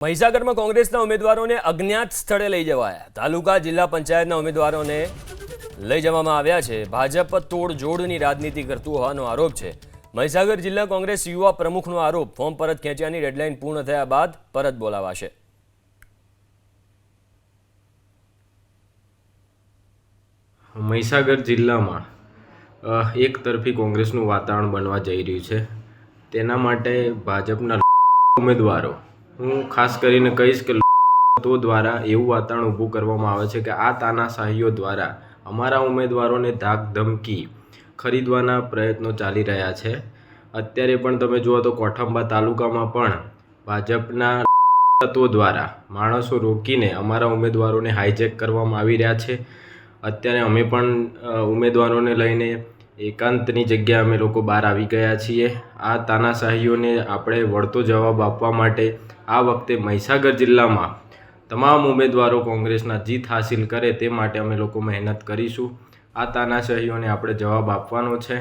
મહીસાગરમાં કોંગ્રેસના ઉમેદવારોને અજ્ઞાત સ્થળે લઈ જવાયા. તાલુકા જિલ્લા પંચાયતના ઉમેદવારોને લઈ જવામાં આવ્યા છે. ભાજપ તોડજોડની રાજનીતિ કરતું હોવાનો આરોપ છે. મહીસાગર જિલ્લા કોંગ્રેસ યુવા પ્રમુખનો આરોપ. ફોર્મ પરત ખેંચ્યાની ડેડલાઇન પૂર્ણ થયા બાદ પરત બોલાવાશે. મહીસાગર જિલ્લામાં એક તરફી કોંગ્રેસનું વાતાવરણ બનવા જઈ રહ્યું છે. તેના માટે ભાજપના ઉમેદવારો, હું ખાસ કરીને કહીશ કે તો દ્વારા એવું વાતાવરણ ઊભું કરવામાં આવે છે કે આ તાનાશાહીઓ દ્વારા અમારા ઉમેદવારોને ધાક ધમકી ખરીદવાના પ્રયત્નો ચાલી રહ્યા છે. અત્યારે પણ તમે જુઓ તો કોઠંબા તાલુકામાં પણ ભાજપના તત્વો દ્વારા માણસો રોકીને અમારા ઉમેદવારોને હાઈજેક કરવામાં આવી રહ્યા છે. અત્યારે અમે પણ ઉમેદવારોને લઈને એકાંતની જગ્યા અમે લોકો બહાર આવી ગયા છીએ. આ તાનાશાહીઓને આપણે વળતો જવાબ આપવા માટે આ વખતે મહીસાગર જિલ્લામાં તમામ ઉમેદવારો કોંગ્રેસના જીત હાસિલ કરે તે માટે અમે લોકો મહેનત કરીશું. આ તાનાશાહીઓને આપણે જવાબ આપવાનો છે.